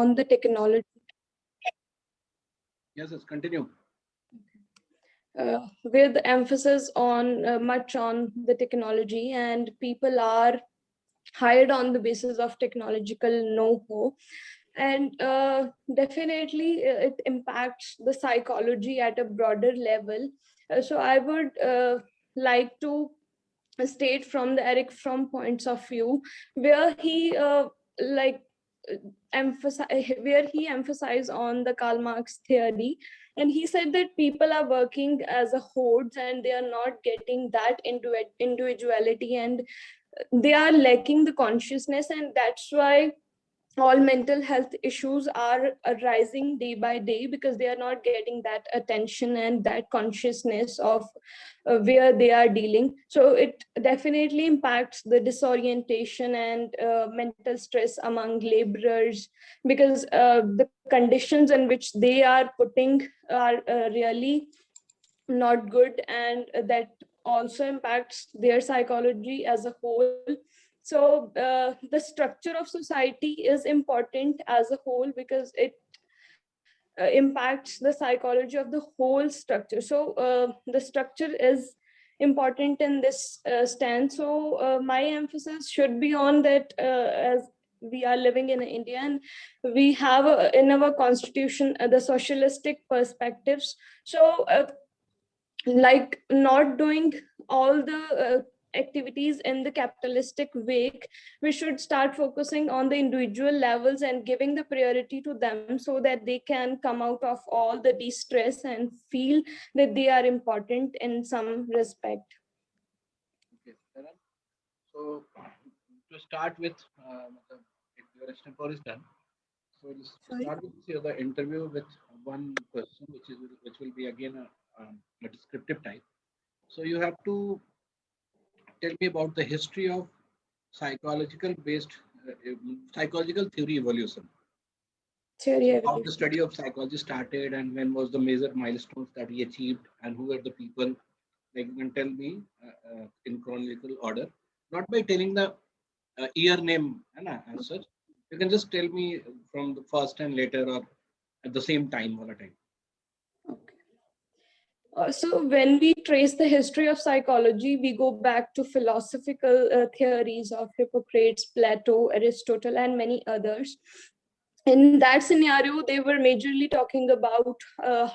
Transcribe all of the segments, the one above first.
on the technology. Yes, let's continue. With emphasis on much on the technology, and people are hired on the basis of technological know-how, and definitely it impacts the psychology at a broader level. So I would like to state from the Eric Fromm points of view, where he like where he emphasized on the Karl Marx theory, and he said that people are working as a hordes and they are not getting that individuality, and they are lacking the consciousness, and that's why all mental health issues are arising day by day, because they are not getting that attention and that consciousness of where they are dealing. So it definitely impacts the disorientation and mental stress among laborers, because the conditions in which they are putting are really not good, and that also impacts their psychology as a whole. So the structure of society is important as a whole, because it impacts the psychology of the whole structure. So the structure is important in this stance. So my emphasis should be on that, as we are living in India, and we have in our constitution the socialistic perspectives. So like not doing all the activities in the capitalistic way, we should start focusing on the individual levels and giving the priority to them, so that they can come out of all the distress and feel that they are important in some respect. Okay, Karan. So to start with, if your extempore is done, so let's Sorry? start with the interview with one question, which will be again a descriptive type. So you have to tell me about the history of psychological based psychological theory evolution. Theory So how the evolution. study of psychology started and when was the major milestones that we achieved and who were the people. Like you can tell me in chronological order, not by telling the year name as such. You can just tell me from the first and later or at the same time all the time. Okay. So when we trace the history of psychology, we go back to philosophical theories of Hippocrates, Plato, Aristotle, and many others. In that scenario, they were majorly talking about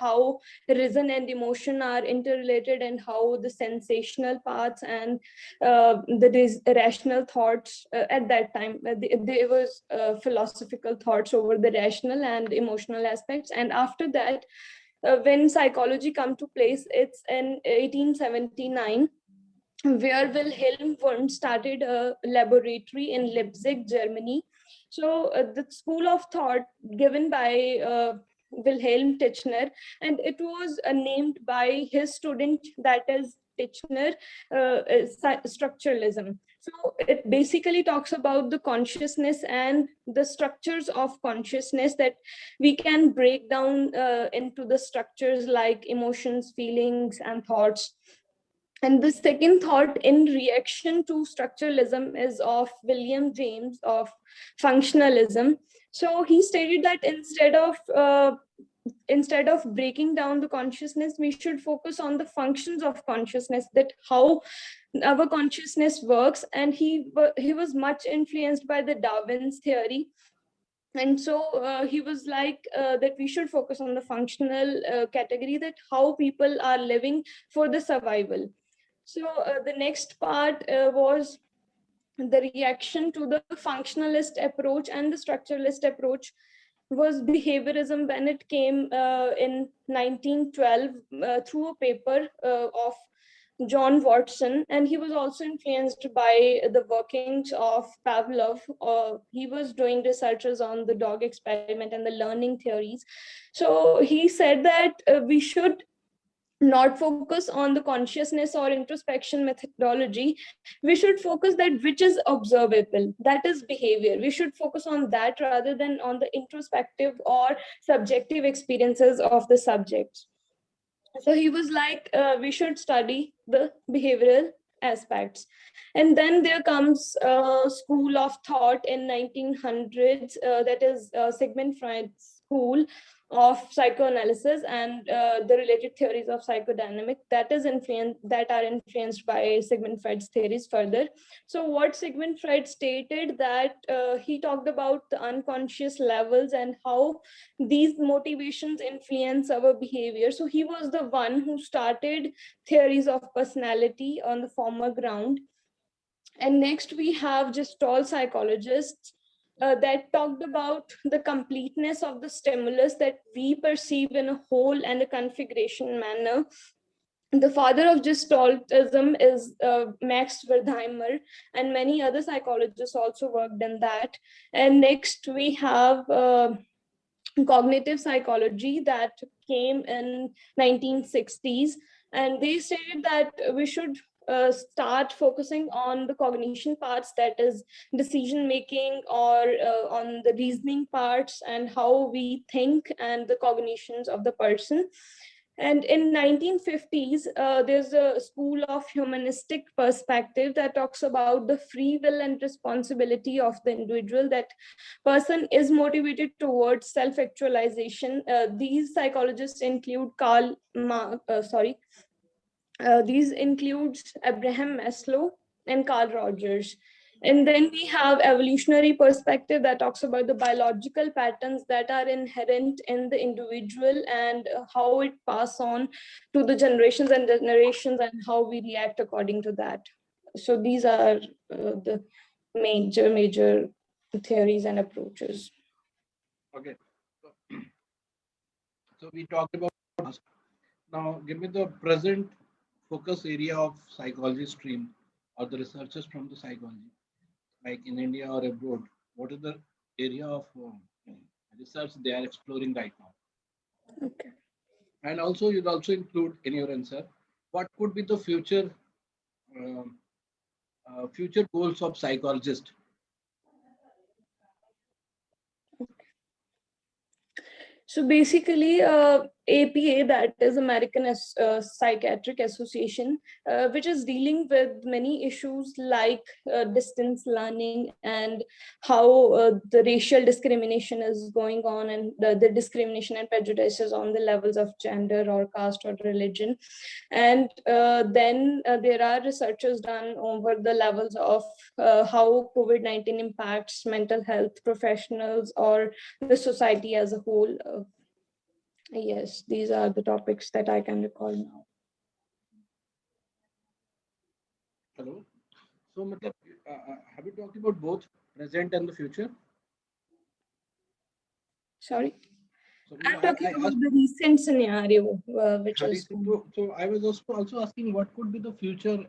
how reason and emotion are interrelated, and how the sensational parts and the rational thoughts at that time, there was philosophical thoughts over the rational and emotional aspects. And after that, when psychology come to place, it's in 1879, where Wilhelm Wundt started a laboratory in Leipzig, Germany. So the school of thought given by Wilhelm Titchener, and it was named by his student, that is Titchener, structuralism. So it basically talks about the consciousness and the structures of consciousness, that we can break down into the structures like emotions, feelings, and thoughts. And the second thought in reaction to structuralism is of William James of functionalism. So he stated that instead of breaking down the consciousness, we should focus on the functions of consciousness, that how our consciousness works. And he was much influenced by the Darwin's theory. And so he was like that we should focus on the functional category, that how people are living for the survival. So the next part was the reaction to the functionalist approach and the structuralist approach was behaviorism, when it came in 1912 through a paper of John Watson, and he was also influenced by the workings of Pavlov. He was doing researches on the dog experiment and the learning theories. So he said that we should not focus on the consciousness or introspection methodology. We should focus that which is observable, that is behavior. We should focus on that rather than on the introspective or subjective experiences of the subjects. So he was like, we should study the behavioral aspects. And then there comes a school of thought in 1900s, that is Sigmund Freud's school of psychoanalysis and the related theories of psychodynamic that are influenced by Sigmund Freud's theories further. So what Sigmund Freud stated, that he talked about the unconscious levels and how these motivations influence our behavior. So he was the one who started theories of personality on the former ground. And next we have Gestalt psychologists that talked about the completeness of the stimulus that we perceive in a whole and a configuration manner. The father of Gestaltism is Max Wertheimer, and many other psychologists also worked in that. And next we have cognitive psychology that came in 1960s, and they stated that we should start focusing on the cognition parts, that is decision making, or on the reasoning parts and how we think and the cognitions of the person. And in 1950s, there's a school of humanistic perspective that talks about the free will and responsibility of the individual, that person is motivated towards self-actualization. These psychologists include these includes Abraham Maslow and Carl Rogers. And then we have evolutionary perspective that talks about the biological patterns that are inherent in the individual and how it pass on to the generations and generations and how we react according to that. So these are the major theories and approaches. Okay. So we talked about past. Now give me the present focus area of psychology stream or the researchers from the psychology, like in India or abroad. What is the area of research they are exploring right now? Okay. And also, you'll also include in your answer what could be the um, future goals of psychologists. So basically, APA, that is American Psychiatric Association, which is dealing with many issues like distance learning and how the racial discrimination is going on, and the discrimination and prejudices on the levels of gender or caste or religion. And then there are researchers done over the levels of how COVID-19 impacts mental health professionals or the society as a whole. Yes, these are the topics that I can recall now. Hello. So, have you talked about both present and the future? Sorry? So, I'm talking about the recent scenario, which is... So I was also asking what could be the future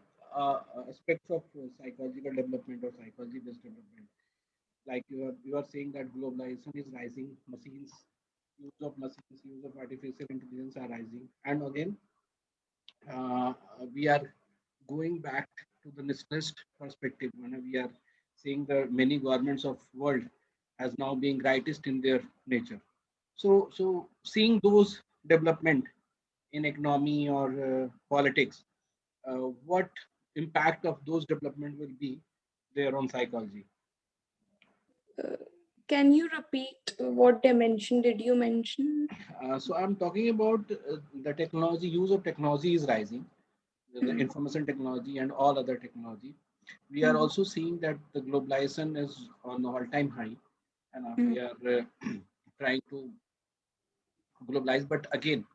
aspects of psychological development or psychology-based development. Like you are saying that globalization is rising, use of artificial intelligence are rising, and again uh, we are going back to the nationalist perspective when we are seeing the many governments of world as now being rightist in their nature. So seeing those development in economy or politics, what impact of those development will be there on psychology? Can you repeat what dimension did you mention? So I'm talking about the technology, use of technology is rising, the information technology and all other technology. We are also seeing that the globalization is on all-time high, and we are trying to globalize. But again,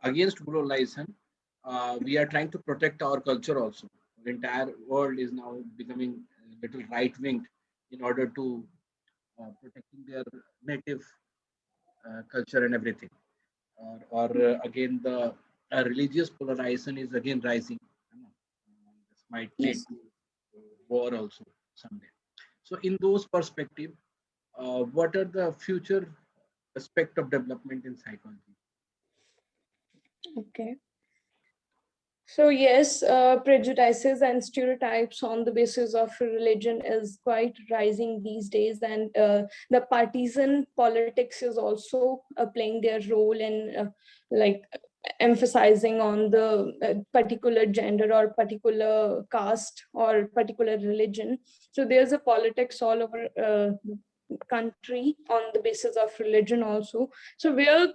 against globalization, we are trying to protect our culture also. The entire world is now becoming a little right-winged in order to protecting their native culture and everything. Or again, the religious polarization is again rising. This might lead Yes. to war also someday. So, in those perspective, what are the future aspect of development in psychology? Okay. So yes, prejudices and stereotypes on the basis of religion is quite rising these days, and the partisan politics is also playing their role in like emphasizing on the particular gender or particular caste or particular religion. So there's a politics all over the country on the basis of religion also. So where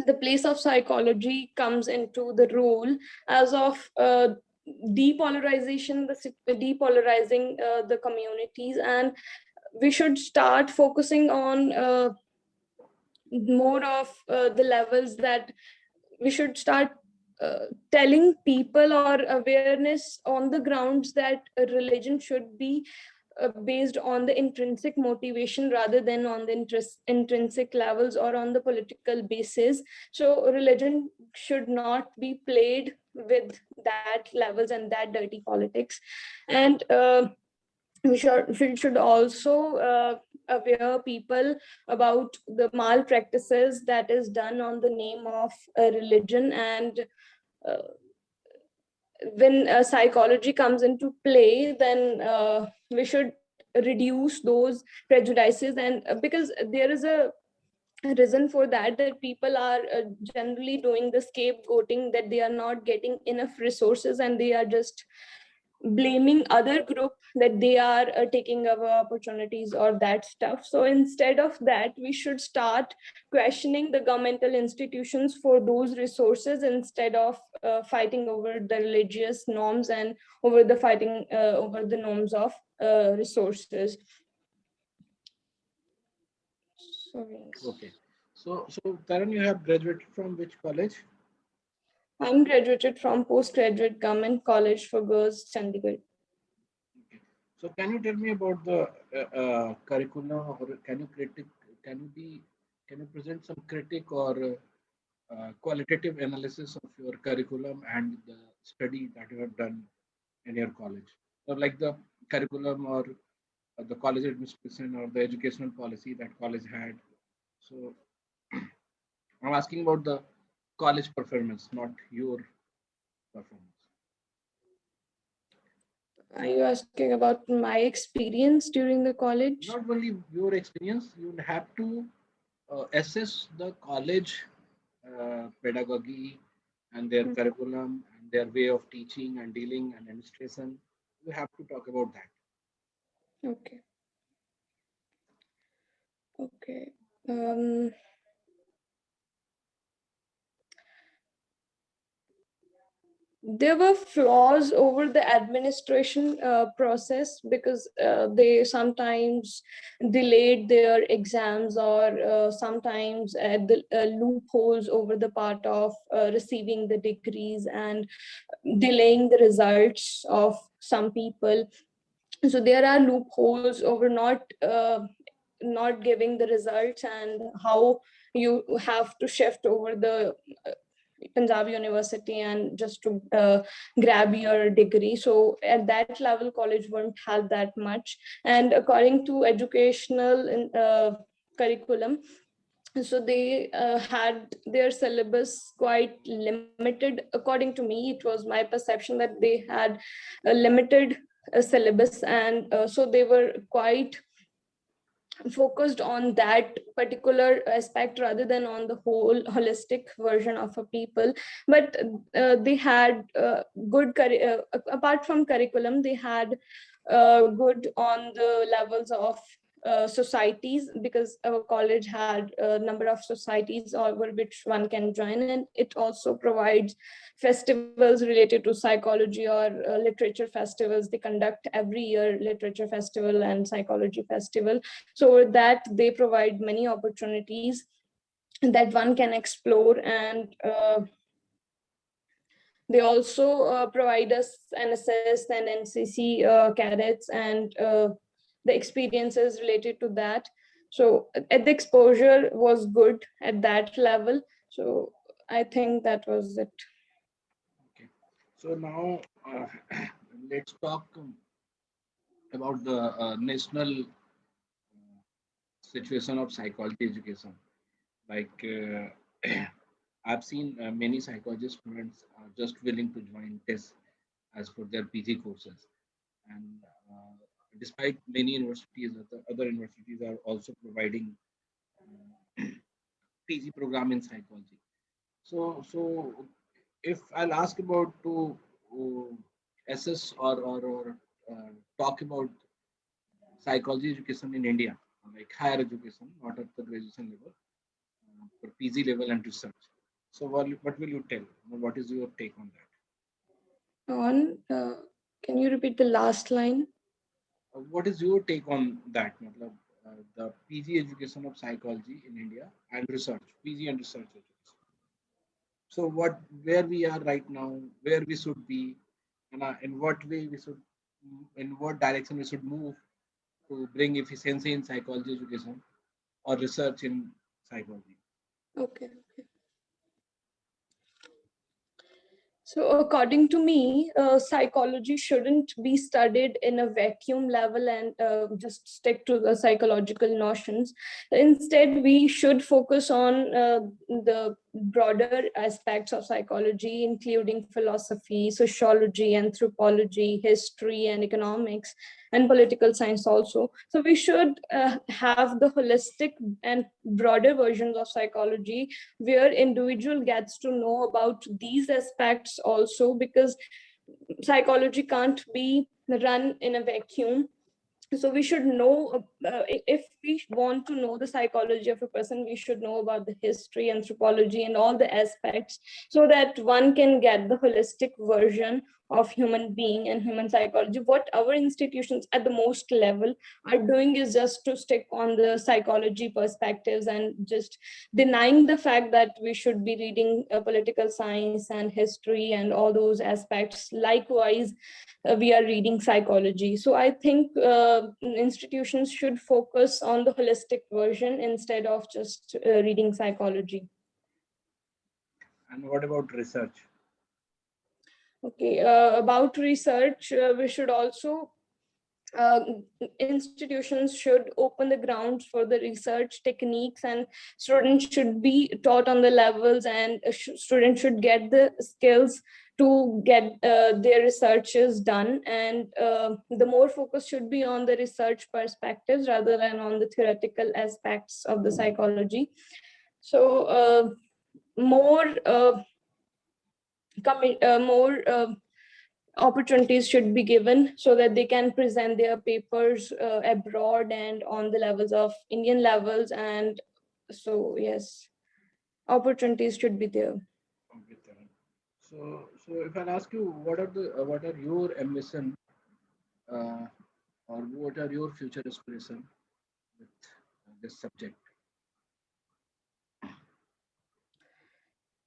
the place of psychology comes into the role as of depolarization, depolarizing the communities, and we should start focusing on more of the levels that we should start telling people or awareness on the grounds that a religion should be based on the intrinsic motivation rather than on the intrinsic levels or on the political basis. So religion should not be played with that levels and that dirty politics. And we should also aware people about the malpractices that is done on the name of a religion. And uh, when psychology comes into play, then we should reduce those prejudices. And because there is a reason for that, that people are generally doing the scapegoating, that they are not getting enough resources and they are just blaming other group that they are taking our opportunities or that stuff. So instead of that, we should start questioning the governmental institutions for those resources instead of fighting over the religious norms and over the fighting over the norms of resources. Sorry. Okay. So Karan, you have graduated from which college? I'm graduated from Postgraduate Government College for Girls, Chandigarh. Okay. So can you tell me about the curriculum, or can you be, can you present some critic or qualitative analysis of your curriculum and the study that you have done in your college, or like the curriculum or the college administration or the educational policy that college had? So I'm asking about the college performance, not your performance. Are you asking about my experience during the college? Not only your experience, you will have to assess the college pedagogy and their curriculum and their way of teaching and dealing and administration. You have to talk about that. Okay. Okay. Um, there were flaws over the administration process, because they sometimes delayed their exams, or sometimes the loopholes over the part of receiving the degrees and delaying the results of some people. So there are loopholes over not giving the results, and how you have to shift over the Punjab University and just to grab your degree. So at that level, college won't have that much. And according to educational curriculum, so they had their syllabus quite limited. According to me, it was my perception that they had a limited syllabus, and so they were quite focused on that particular aspect rather than on the whole holistic version of a people. But they had apart from curriculum, they had good on the levels of societies, because our college had a number of societies over which one can join, and it also provides festivals related to psychology or literature festivals. They conduct every year literature festival and psychology festival. So with that, they provide many opportunities that one can explore. And they also provide us NSS and NCC cadets, and the experiences related to that. So the exposure was good at that level. So I think that was it. Okay. So now let's talk about the national situation of psychology education. Like I've seen many psychology students are just willing to join TESS as for their PG courses, and despite many universities, other universities are also providing PG program in psychology. So if I'll ask about to uh, assess or talk about psychology education in India, like higher education, not at the graduation level, for PG level and research. So what will you tell? What is your take on that? On, can you repeat the last line? What is your take on that? Matlab, the PG education of psychology in India and research, PG and research education. So where we are right now, where we should be, and in what way we should, in what direction we should move to bring efficiency in psychology education or research in psychology. Okay. So, according to me, psychology shouldn't be studied in a vacuum level and just stick to the psychological notions. Instead, we should focus on the broader aspects of psychology, including philosophy, sociology, anthropology, history, and economics, and political science also. So, we should have the holistic and broader versions of psychology where individual gets to know about these aspects also, because psychology can't be run in a vacuum. So we should know, if we want to know the psychology of a person, we should know about the history, anthropology, and all the aspects, so that one can get the holistic version of human being and human psychology. What our institutions at the most level are doing is just to stick on the psychology perspectives and just denying the fact that we should be reading political science and history and all those aspects. Likewise, we are reading psychology. So I think institutions should focus on the holistic version instead of just reading psychology. And what about research? Okay, about research, we should also uh, institutions should open the grounds for the research techniques, and students should be taught on the levels, and students should get the skills to get their researches done. And the more focus should be on the research perspectives rather than on the theoretical aspects of the psychology. So more more opportunities should be given so that they can present their papers abroad and on the levels of Indian levels. And so, yes, opportunities should be there. Okay, Taran. So if I ask you, what are your ambition uh, or what are your future aspirations with this subject?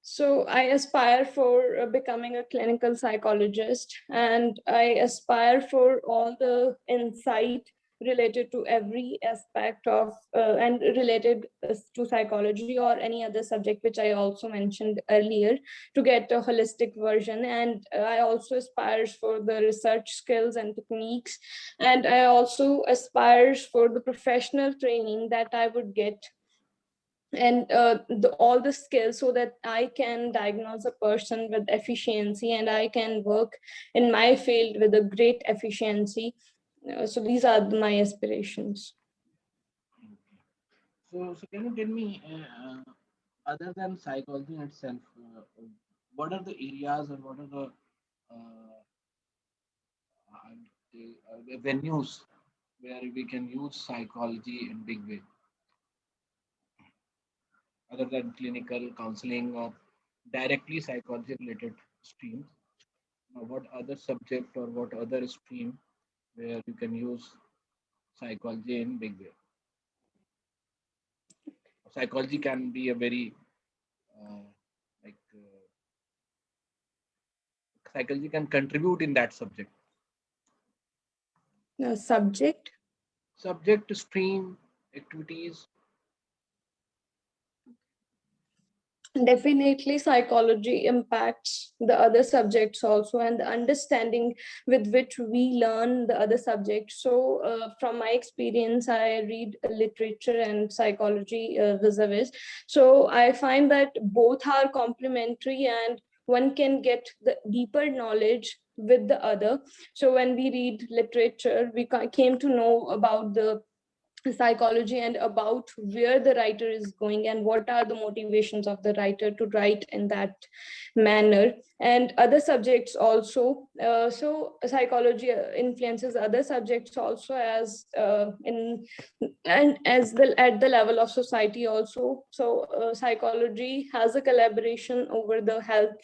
So I aspire for becoming a clinical psychologist, and I aspire for all the insight related to every aspect of and related to psychology or any other subject which I also mentioned earlier, to get a holistic version. And I also aspires for the research skills and techniques, and I also aspires for the professional training that I would get, and all the skills, so that I can diagnose a person with efficiency and I can work in my field with a great efficiency. So these are my aspirations. Okay. So can you tell me, other than psychology itself, what are the areas or what are uh, the venues where we can use psychology in big way, other than clinical counseling or directly psychology related streams? What other subject or what other stream where you can use psychology in big way? Psychology can be a very uh, like psychology can contribute in that Subject. subject stream activities. Definitely, psychology impacts the other subjects also, and the understanding with which we learn the other subjects. So, from my experience, I read literature and psychology vis-a-vis. So, I find that both are complementary, and one can get the deeper knowledge with the other. So, when we read literature, we came to know about the psychology and about where the writer is going and what are the motivations of the writer to write in that manner, and other subjects also. So psychology influences other subjects also, as in and as the at the level of society also. So psychology has a collaboration over the health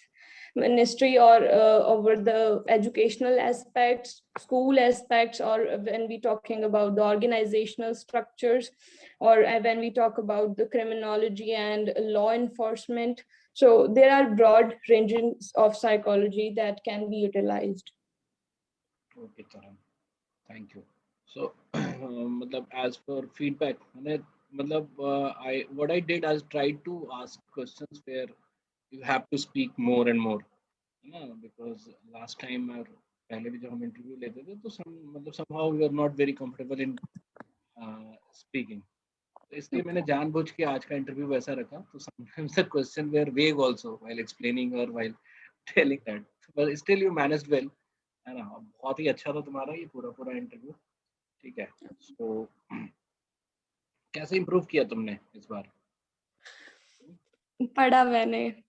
ministry, or over the educational aspects, school aspects, or when we talking about the organizational structures, or when we talk about the criminology and law enforcement. So there are broad ranges of psychology that can be utilized. Okay, Taran. Thank you. So, matlab, as per feedback, I what I did, I tried to ask questions where you have to speak more and more, है ना? Because last time और पहले भी जब हम interview लेते थे तो somehow we were not very comfortable in speaking. तो इसलिए मैंने जानबूझ के आज का इंटरव्यू वैसा रखा. तो sometimes the question were vague also while explaining or while telling that, but still you managed well, है ना? बहुत ही अच्छा था तुम्हारा ये पूरा इंटरव्यू. ठीक है. So कैसे इम्प्रूव किया तुमने इस बार? पढ़ा मैंने.